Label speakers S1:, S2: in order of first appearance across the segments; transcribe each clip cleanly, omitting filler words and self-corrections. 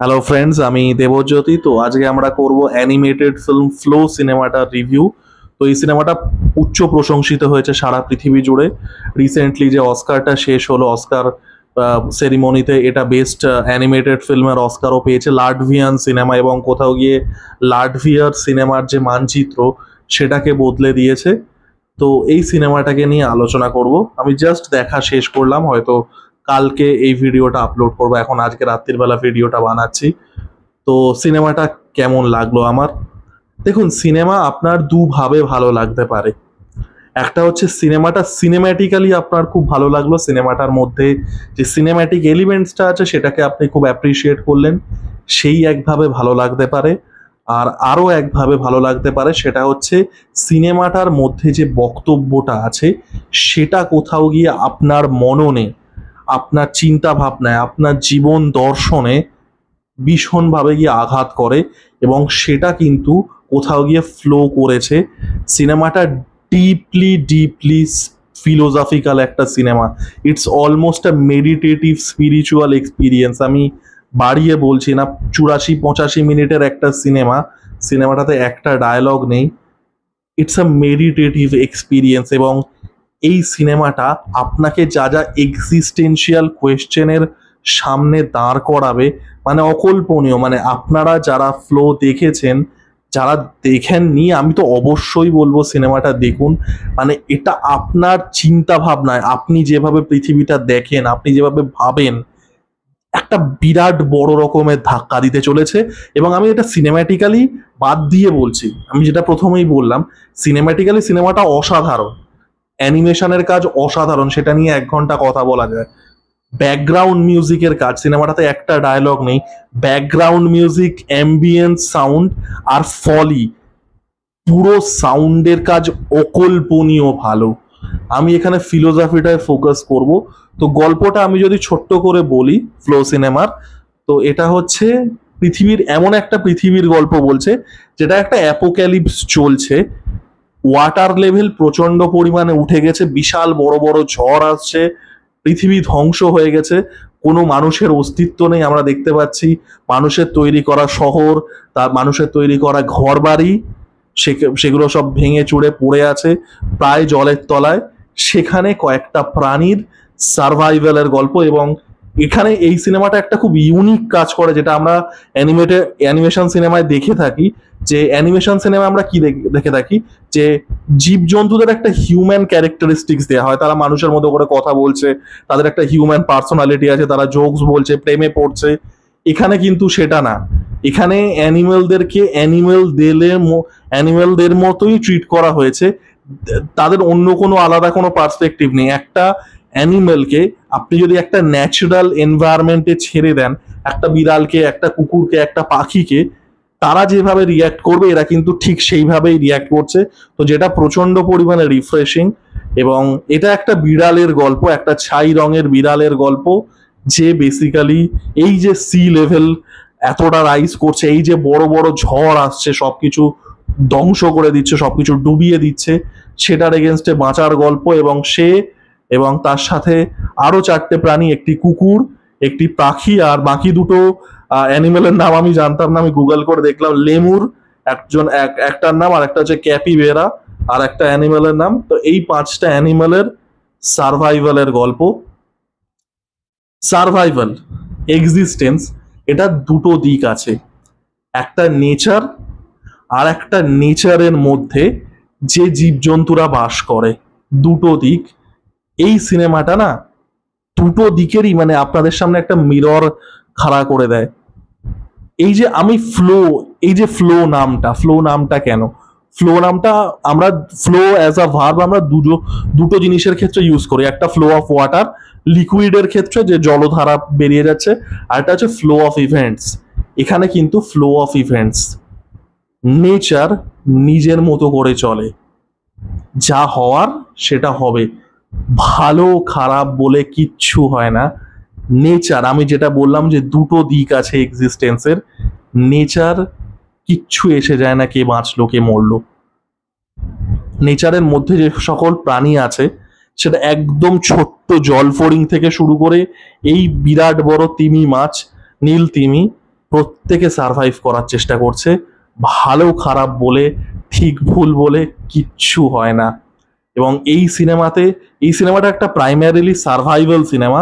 S1: Hello friends, আমি দেবজ্যোতি। তো আজকে আমরা করব অ্যানিমেটেড ফিল্ম ফ্লো সিনেমাটার রিভিউ। তো এই সিনেমাটা উচ্চ প্রশংসিত হয়েছে সারা পৃথিবী জুড়ে। রিসেন্টলি যে অস্কারটা শেষ হলো, অস্কার সেরিমনিতে এটা বেস্ট অ্যানিমেটেড ফিল্মের অস্কারও পেয়েছে লাটভিয়ান সিনেমা, এবং কোথাও গিয়ে লাটভিয়ার সিনেমার যে মানচিত্র সেটাকে বদলে দিয়েছে। তো এই সিনেমাটাকে নিয়ে আলোচনা করব। আমি জাস্ট দেখা শেষ করলাম, হয়তো কালকে এই ভিডিওটা আপলোড করবো, এখন আজকে রাত্রির বেলা ভিডিওটা বানাচ্ছি। তো সিনেমাটা কেমন লাগলো আমার, দেখুন, সিনেমা আপনার দুভাবে ভালো লাগতে পারে। একটা হচ্ছে সিনেমাটা সিনেম্যাটিক্যালি আপনার খুব ভালো লাগলো, সিনেমাটার মধ্যে যে সিনেম্যাটিক এলিমেন্টসটা আছে সেটাকে আপনি খুব অ্যাপ্রিসিয়েট করলেন, সেই একভাবে ভালো লাগতে পারে। আর আরও একভাবে ভালো লাগতে পারে, সেটা হচ্ছে সিনেমাটার মধ্যে যে বক্তব্যটা আছে সেটা কোথাও গিয়ে আপনার মননে, আপনার চিন্তা ভাবনায়, আপনার জীবন দর্শনে ভীষণভাবে গিয়ে আঘাত করে, এবং সেটা কিন্তু কোথাও গিয়ে ফ্লো করেছে। সিনেমাটা ডিপলি ডিপলি ফিলোসফিক্যাল একটা cinema. It's almost a meditative spiritual experience. আমি বাড়িয়ে বলছি না, 84-85 মিনিটের একটা সিনেমা, সিনেমাটাতে একটা ডায়লগ নেই। ইটস আ মেডিটেটিভ এক্সপিরিয়েন্স, এবং এই সিনেমাটা আপনাকে যা যা এক্সিস্টেন্সিয়াল কোয়েশ্চেনের সামনে দাঁড় করাবে, মানে অকল্পনীয়। মানে আপনারা যারা ফ্লো দেখেছেন, যারা দেখেননি, আমি তো অবশ্যই বলবো সিনেমাটা দেখুন। মানে এটা আপনার চিন্তা ভাবনায়, আপনি যেভাবে পৃথিবীটা দেখেন, আপনি যেভাবে ভাবেন, একটা বিরাট বড় রকমের ধাক্কা দিতে চলেছে। এবং আমি এটা সিনেম্যাটিক্যালি বাদ দিয়ে বলছি, আমি যেটা প্রথমেই বললাম, সিনেম্যাটিক্যালি সিনেমাটা অসাধারণ, অ্যানিমেশনের কাজ অসাধারণ, সেটা নিয়ে 1 ঘন্টা কথা বলা যায়। ব্যাকগ্রাউন্ড মিউজিকের কাজ, সিনেমাটাতে একটা ডায়লগ নেই, ব্যাকগ্রাউন্ড মিউজিক, অ্যাম্বিয়েন্ট সাউন্ড আর ফলি, পুরো সাউন্ডের কাজ অকল্পনীয় ভালো। আমি এখানে ফিলোসফিটায় ফোকাস করব। তো গল্পটা আমি যদি ছোট্ট করে বলি ফ্লো সিনেমার, তো এটা হচ্ছে পৃথিবীর এমন একটা পৃথিবীর গল্প বলছে যেটা একটা অ্যাপোক্যালিপস চলছে। ওয়াটার লেভেল প্রচন্ড পরিমাণে উঠে গেছে, বিশাল বড় বড় ঝড় আসছে, পৃথিবী ধ্বংস হয়ে গেছে, কোনো মানুষের অস্তিত্ব নেই। আমরা দেখতে পাচ্ছি মানুষের তৈরি করা শহর, তার মানুষের তৈরি করা ঘর বাড়ি, সেগুলো সব ভেঙে চুড়ে পড়ে আছে প্রায় জলের তলায়। সেখানে কয়েকটা প্রাণীর সার্ভাইভালের গল্প। এবং এখানে এই সিনেমাটা একটা খুব ইউনিক কাজ করে, যেটা আমরা অ্যানিমেশন সিনেমায় দেখে থাকি। যে অ্যানিমেশন সিনেমা আমরা কি দেখে থাকি, যে জীবজন্তুদের একটা হিউম্যান ক্যারেক্টারিস্টিক্স দেওয়া হয়, তারা মানুষের মতো করে কথা বলছে, তাদের একটা হিউম্যান পার্সোনালিটি আছে, তারা জোকস বলছে, প্রেমে পড়ছে। এখানে কিন্তু সেটা না, এখানে অ্যানিমেলদেরকে অ্যানিমেলদের মতোই ট্রিট করা হয়েছে। তাদের অন্য কোনো আলাদা কোনো পার্সপেক্টিভ নেই। একটা অ্যানিমেলকে আপনি যদি একটা ন্যাচারাল এনভায়রনমেন্টে ছেড়ে দেন, একটা বিড়ালকে, একটা কুকুরকে, একটা পাখিকে, তারা যেভাবে রিয়্যাক্ট করবে এরা কিন্তু ঠিক সেইভাবেই রিয়্যাক্ট করছে। তো যেটা প্রচন্ড পরিমাণে রিফ্রেশিং। এবং এটা একটা বিড়ালের গল্প, একটা ছাই রঙের বিড়ালের গল্প, যে বেসিক্যালি এই যে সি লেভেল এতটা রাইজ করছে, এই যে বড় বড় ঝড় আসছে, সবকিছু ধ্বংস করে দিচ্ছে, সবকিছু ডুবিয়ে দিচ্ছে, সেটার এগেনস্টে বাঁচার গল্প। এবং সে এবং তার সাথে আরো 4টে প্রাণী, একটি কুকুর, একটি পাখি, আর বাকি দুটো অ্যানিমেলের নাম আমি জানতাম না, আমি গুগল করে দেখলাম। লেমুর একটার নাম, আর একটা হচ্ছে ক্যাপিবেরা, আর একটা অ্যানিমেলের নাম। তো এই 5টা অ্যানিমেলের সার্ভাইভালের গল্প। সার্ভাইভাল, এক্সিস্টেন্স, এটা দুটো দিক আছে, একটা নেচার, আর একটা নেচারের মধ্যে যে জীবজন্তুরা বাস করে, দুটো দিক। এই সিনেমাটা না দুটো দিকেরই, মানে আপনাদের সামনে একটা মিরর খাড়া করে দেয়। এই যে আমি ফ্লো, এই যে ফ্লো নামটা কেন, ফ্লো নামটা আমরা ফ্লো অ্যাজ আ ভার্ব আমরা দুটো জিনিসের ক্ষেত্রে ইউজ করি। একটা ফ্লো অফ ওয়াটার, লিকুইডের ক্ষেত্রে যে জলধারা বেরিয়ে যাচ্ছে, আর একটা হচ্ছে ফ্লো অফ ইভেন্টস। এখানে কিন্তু ফ্লো অফ ইভেন্টস, নেচার নিজের মতো করে চলে, যা হওয়ার সেটা হবে, ভালো খারাপ বলে কিচ্ছু হয় না। নেচার, আমি যেটা বললাম যে দুটো দিক আছে এক্সিস্টেন্সের, নেচার কিচ্ছু এসে যায় না কে বাঁচলো কে মরলো। নেচারের মধ্যে যে সকল প্রাণী আছে, সেটা একদম ছোট্ট জল ফড়িং থেকে শুরু করে এই বিরাট বড় তিমি মাছ, নীল তিমি, প্রত্যেকে সারভাইভ করার চেষ্টা করছে। ভালো খারাপ বলে, ঠিক ভুল বলে কিচ্ছু হয় না। এবং এই সিনেমাটা একটা প্রাইমারিলি সার্ভাইভাল সিনেমা।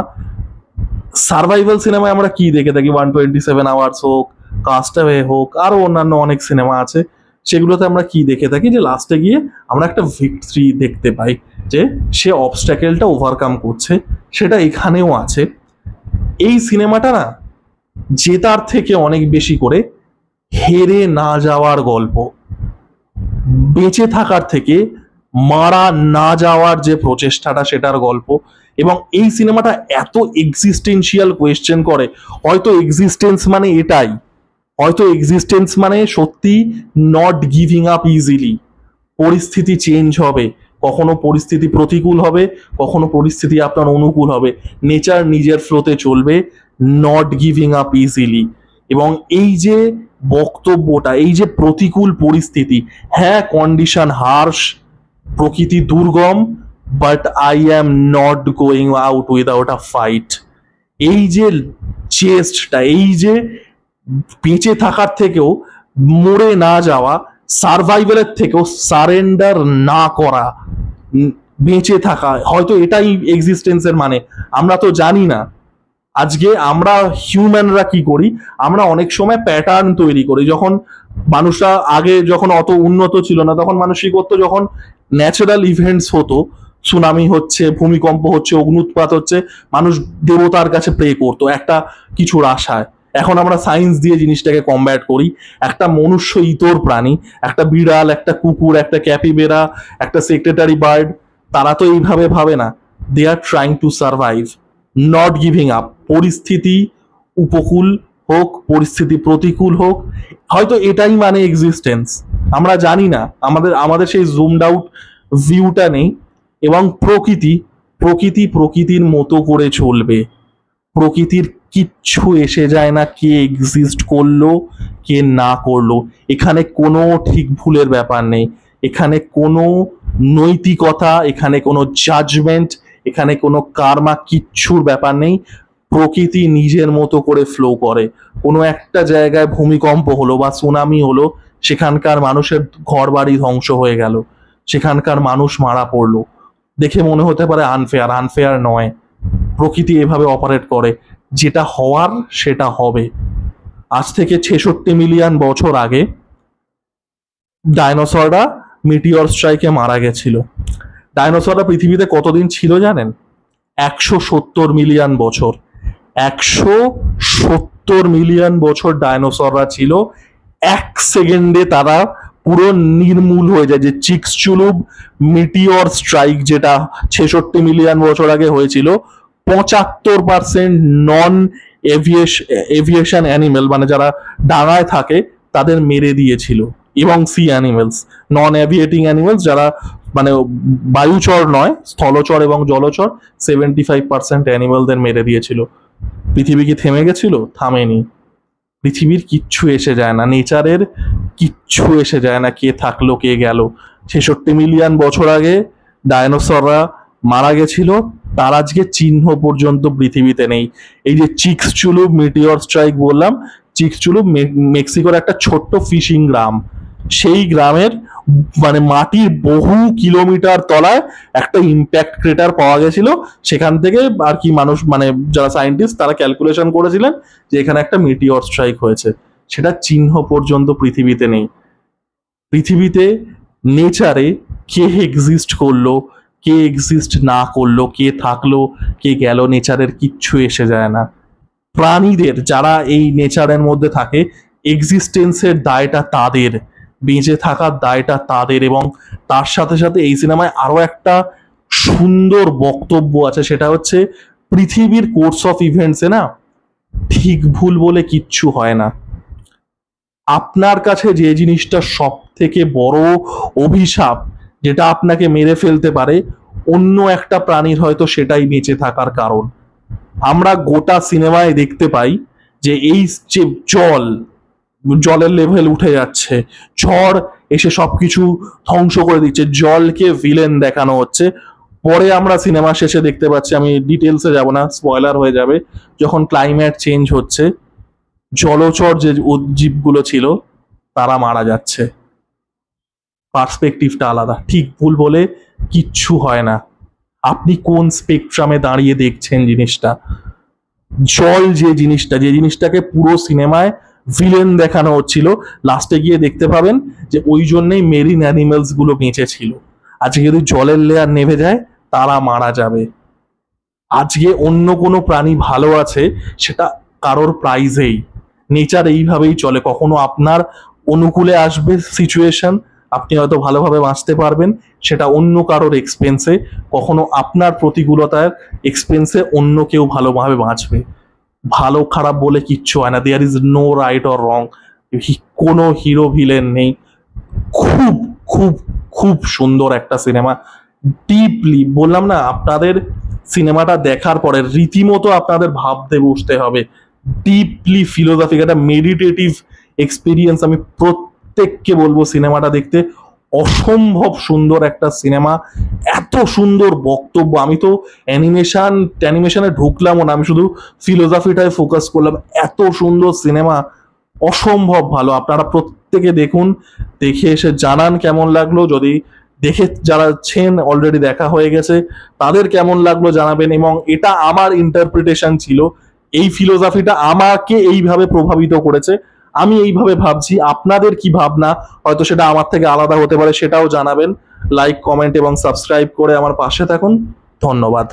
S1: সার্ভাইভাল সিনেমায় আমরা কি দেখে থাকি, 127 আওয়ার্স হোক, কাস্টঅ্যাওয়ে হোক, আরো অন্যান্য অনেক সিনেমা আছে, সেগুলোতে আমরা কি দেখে থাকি যে লাস্টে গিয়ে আমরা একটা ভিক্টরি দেখতে পাই, যে সে অবস্ট্যাকেলটা ওভারকাম করছে। সেটা এখানেও আছে। এই সিনেমাটা না জেতার থেকে অনেক বেশি করে হেরে না যাওয়ার গল্প, বেঁচে থাকার থেকে মারা না যাওয়ার যে প্রচেষ্টাটা সেটার গল্প। এবং এই সিনেমাটা এত এক্সিস্টেন্সিয়াল কোয়েশ্চেন করে, হয়তো এক্সিস্টেন্স মানে এটাই, হয়তো এক্সিস্টেন্স মানে সত্যি নট গিভিং আপ ইজিলি। পরিস্থিতি চেঞ্জ হবে, কখনো পরিস্থিতি প্রতিকূল হবে, কখনো পরিস্থিতি আপনার অনুকূল হবে, নেচার নিজের ফ্লোতে চলবে, নট গিভিং আপ ইজিলি। এবং এই যে বক্তব্যটা, এই যে প্রতিকূল পরিস্থিতি, হ্যাঁ কন্ডিশন হার্শ, প্রকৃতি দুর্গম, but I am not going out without a fight. এই যে চেস্টটা, এই যে বেঁচে থাকার থেকেও মরে না যাওয়া, সার্ভাইভালের থেকেও সারেন্ডার না করা, বেঁচে থাকা, হয়তো এটাই এক্সিস্টেন্সের মানে। আমরা তো জানি না। আজকে আমরা হিউম্যানরা কি করি, আমরা অনেক সময় প্যাটার্ন তৈরি করি। যখন মানুষরা আগে যখন অত উন্নত ছিল না, তখন মানুষ কি করতো, যখন ন্যাচারাল ইভেন্টস হতো, সুনামি হচ্ছে, ভূমিকম্প হচ্ছে, অগ্নুৎপাত হচ্ছে, মানুষ দেবতার কাছে প্রে করতো একটা কিছুর আশায়। এখন আমরা সায়েন্স দিয়ে জিনিসটাকে কমব্যাট করি। একটা মনুষ্য ইতর প্রাণী, একটা বিড়াল, একটা কুকুর, একটা ক্যাপিবেরা, একটা সেক্রেটারি বার্ড, তারা তো এইভাবে ভাবে না। They are trying to survive, not giving up. পরিস্থিতি উপকূল হোক, পরিস্থিতি প্রতিকূল হোক, হয়তো এটাই মানে এক্সিস্টেন্স। আমরা জানি না, আমাদের সেই জুমড আউট ভিউটা নেই। এবং প্রকৃতির মতো করে চলবে। প্রকৃতির কিচ্ছু এসে যায় না কে এক্সিস্ট করলো কে না করলো। এখানে কোনো ঠিক ভুলের ব্যাপার নেই, এখানে কোনো নৈতিকতা, এখানে কোনো জাজমেন্ট, এখানে কোনো কার্মা, কিচ্ছুর ব্যাপার নেই। প্রকৃতি নিজের মতো করে ফ্লো করে। কোনো একটা জায়গায় ভূমিকম্প হলো বা সুনামি হলো, সেখানকার মানুষের ঘর বাড়ি ধ্বংস হয়ে গেল, সেখানকার মানুষ মারা পড়লো। দেখে মনে হতে পারে আনফেয়ার নয়। প্রকৃতি এভাবে অপারেট করে, যেটা হওয়ার সেটা হবে। আজ থেকে 66 মিলিয়ন বছর আগে ডাইনোসররা মিটিওর স্ট্রাইকে মারা গেছিল। ডাইনোসররা পৃথিবীতে কতদিন ছিল জানেন? 170 মিলিয়ন বছর। 170 মিলিয়ন বছর ডাইনোসররা ছিল। 1 সেকেন্ডে তারা পুরো নির্মূল হয়ে যায়। যে চিক্সচুলুপ মিটিওর স্ট্রাইক যেটা 66 মিলিয়ন বছর আগে হয়েছিল, 75% নন এভিয়েশন অ্যানিমেল, মানে যারা ডাঙায় থাকে, তাদের মেরে দিয়েছিল। এবং সি অ্যানিমেলস, নন এভিয়েটিং অ্যানিমেলস, যারা মানে বায়ুচর নয়, স্থলচর এবং জলচর, 75% অ্যানিমেলদের মেরে দিয়েছিল। পৃথিবী কি থেমে গেছিল? থামেনি। পৃথিবীর কিচ্ছু এসে যায় না, নেচারের কিচ্ছু এসে যায় না, কে থাকলো কে গেল। 66 মিলিয়ন বছর আগে ডাইনোসররা মারা গেছিল, তার আজকে চিহ্ন পর্যন্ত পৃথিবীতে নেই। এই যে চিক্সচুলুপ মিটিওর স্ট্রাইক বললাম, চিক্সচুলুপ মেক্সিকোর একটা ছোট্ট ফিশিং গ্রাম। সেই গ্রামের মানে মাটির বহু কিলোমিটার তলায় একটা ইম্প্যাক্ট ক্রেটার পাওয়া গেছিল। সেখান থেকে আর কি মানুষ, মানে যারা সায়েন্টিস্ট, তারা ক্যালকুলেশন করেছিলেন যে এখানে একটা মিটিওর স্ট্রাইক হয়েছে। সেটা চিহ্ন পর্যন্ত পৃথিবীতে নেই। পৃথিবীতে নেচারে কে এক্সিস্ট করলো, কে এক্সিস্ট না করলো, কে থাকলো কে গেল, নেচারের কিচ্ছু এসে যায় না। প্রাণীদের, যারা এই নেচারের মধ্যে থাকে, এক্সিস্টেন্সের দায়টা তাদের, বেঁচে থাকার দায়টা তাদের। এবং তার সাথে সাথে এই সিনেমায় আরো একটা সুন্দর বক্তব্য আছে, সেটা হচ্ছে পৃথিবীর কোর্স অফ ইভেন্টসে না ঠিক ভুল বলে কিচ্ছু হয় না। আপনার কাছে যে জিনিসটা সব থেকে বড় অভিশাপ, যেটা আপনাকে মেরে ফেলতে পারে, অন্য একটা প্রাণীর হয়তো সেটাই বেঁচে থাকার কারণ। আমরা গোটা সিনেমায় দেখতে পাই যে এই যে জলের লেভেল উঠে যাচ্ছে, ঝড় এসে সবকিছু ধ্বংস করে দিচ্ছে, জলকে ভিলেন দেখানো হচ্ছে। পরে আমরা সিনেমা শেষে দেখতে পাচ্ছি, আমি ডিটেলসে যাব না, স্পয়লার হয়ে যাবে, যখন ক্লাইমেট চেঞ্জ হচ্ছে, জলচর যে জীবগুলো ছিল তারা মারা যাচ্ছে। পার্সপেক্টিভটা আলাদা। ঠিক ভুল বলে কিচ্ছু হয় না। আপনি কোন স্পেকট্রামে দাঁড়িয়ে দেখছেন জিনিসটা। জল যে জিনিসটাকে পুরো সিনেমায় ভিলেন দেখানো হচ্ছিল, লাস্টে গিয়ে দেখতে পাবেন যে ওই জন্যই মেরিন অ্যানিমেলস গুলো বেঁচে ছিল। আজকে যদি জলের লেয়ার নেমে যায় তারা মারা যাবে। আজকে অন্য কোনো প্রাণী ভালো আছে সেটা কারোর প্রাইজেই। নেচার এইভাবেই চলে। কখনো আপনার অনুকূলে আসবে সিচুয়েশন, আপনি হয়তো ভালোভাবে বাঁচতে পারবেন, সেটা অন্য কারোর এক্সপেন্সে। কখনো আপনার প্রতিকূলতার এক্সপেন্সে অন্য কেউ ভালোভাবে বাঁচবে। ভালো খারাপ বলে কিচ্ছু হয় না। There is no right or wrong. কোনো হিরো ভিলেন নেই। খুব খুব খুব সুন্দর একটা সিনেমা। ডিপলি বললাম না, আপনাদের সিনেমাটা দেখার পরে রীতিমতো আপনাদের ভাবতে বসতে হবে। ডিপলি ফিলোসফিক একটা মেডিটেটিভ এক্সপিরিয়েন্স। আমি প্রত্যেককে বলবো সিনেমাটা দেখতে। অসম্ভব সুন্দর একটা সিনেমা, এত সুন্দর বক্তব্য। আমি তো অ্যানিমেশনে ঢুকলামও না, আমি শুধু ফিলোসফিটায় ফোকাস করলাম। এত সুন্দর সিনেমা, অসম্ভব ভালো। আপনারা প্রত্যেকে দেখুন, দেখে এসে জানান কেমন লাগলো। যদি দেখে যারা ছেন অলরেডি দেখা হয়ে গেছে তাদের কেমন লাগলো জানাবেন। এবং এটা আমার ইন্টারপ্রিটেশন ছিল, এই ফিলোসফিটা আমাকে এইভাবে প্রভাবিত করেছে, আমি এইভাবে ভাবছি। আপনাদের কি ভাবনা, হয়তো সেটা আমার থেকে আলাদা হতে পারে, সেটাও জানাবেন। লাইক, কমেন্ট এবং সাবস্ক্রাইব করে আমার পাশে থাকুন। ধন্যবাদ।